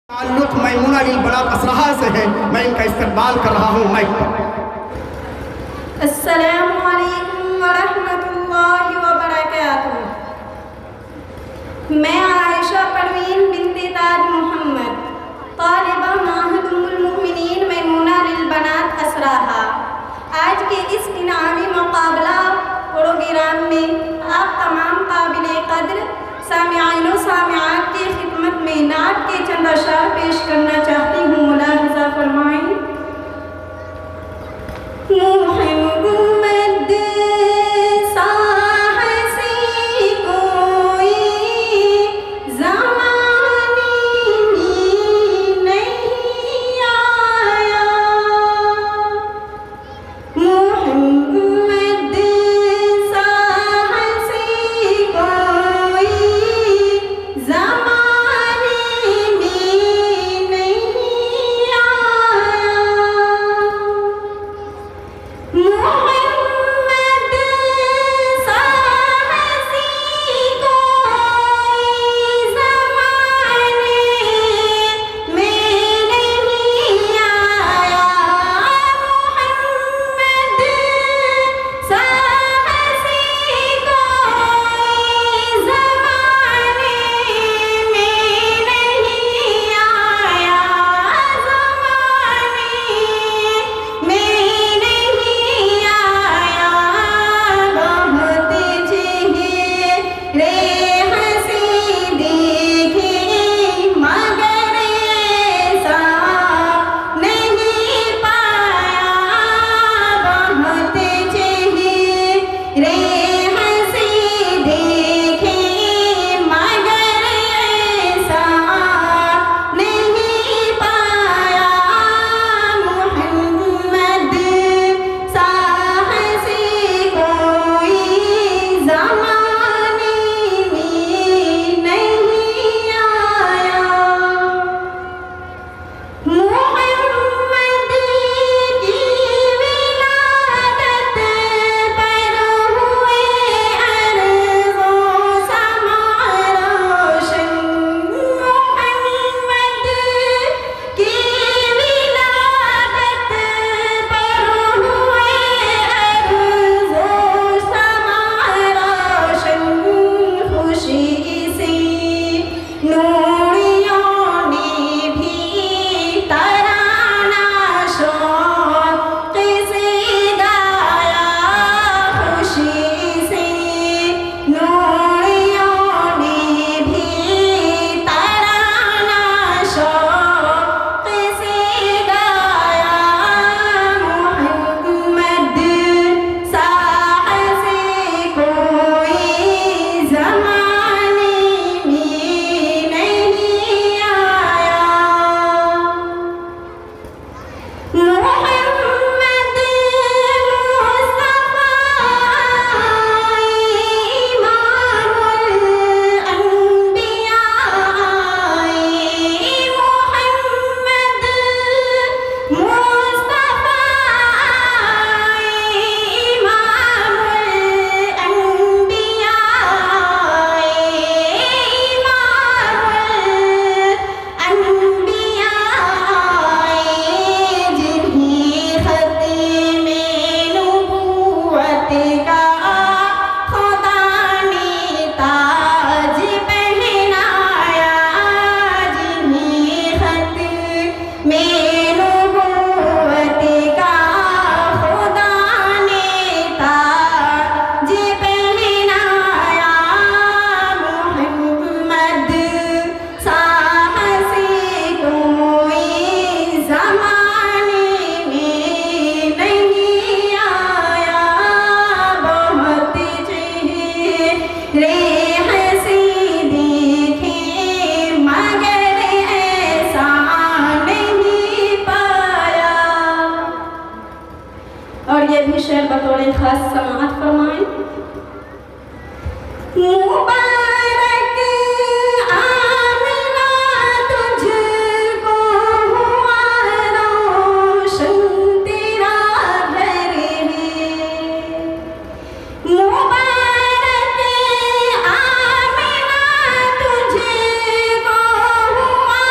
ताल्लुक मैमूना बिन बनात असरहा से है। मैं इनका इस्तकबाल कर रहा हूँ माइक पर। अस्सलामु अलैकुम व रहमतुल्लाहि व बरकातुहू। मैं आयशा परवीन बिन्ते ताज मोहम्मद, तालिबा माहद उम्मुल मोमिनीन मैमूना बिन बनात असरहा, आज के इस इनामी मुकाबला प्रोग्राम में आप तमाम काबिले कद्र सामिआइन व सामिआत की खिदमत में नात के चंद अशार पेश करना चाहती हूँ। मुलाहिज़ा फरमाएं। मोहम्मद साहसी कोई ज़माने में नहीं आया, मोहम्मद साहसी कोई ज़माने में नहीं आया, मोहम्मद साहसी कोई ज़माने में नहीं आया, मोहम्मद साहसी कोई ज़माने में नहीं आया, ज़माने में नहीं आया। बहुत चेहरे हंसी देखे मगर ऐसा नहीं पाया, बहुत चेहरे हंसी देखे मगर ऐसा नहीं पाया, मोहम्मद साहसी कोई ज़माने में नहीं आया, मोहम्मद की विलादत पर हुए अर्ज़ो समा रोशन, मोहम्मद की विलादत पर हुए अर्ज़ो समा रोशन, खुशी से नूरियों ने भी तराना शौक़ से गाया, खुशी से नूरियों ने भी तराना शौक़ से गाया, मोहम्मद साहसी कोई ज़माने में नहीं आया, मोहम्मद मुस्तफ़ा इमामुल अंबिया, मोहम्मद मुस्तफ़ा इमामुल अंबिया, इमामुल अंबिया, जिन्हें ख़त्मे नबूवत का खुदा ने ताज पहनाया, जिन्हें ख़त्मे नबूवत का खुदा ने ताज पहनाया, मोहम्मद साहसी कोई ज़माने में नहीं आया, बहुत चेहरे हंसी देखे मगर ऐसा नहीं पाया। और ये भी शेर बतौर खास समाअत फरमाएं। मुबारक आमिना तुझको हुआ रोशन तेरा घर है, मुबारक आमिना तुझको हुआ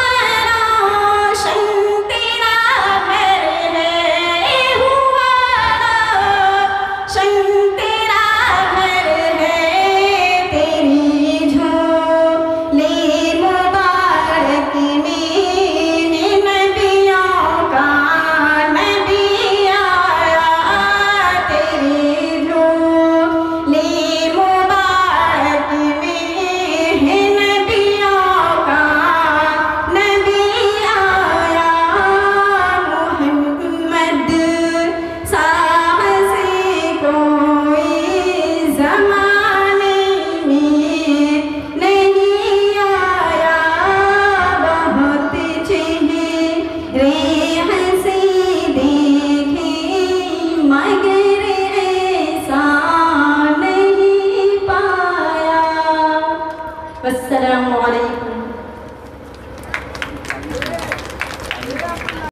हैं।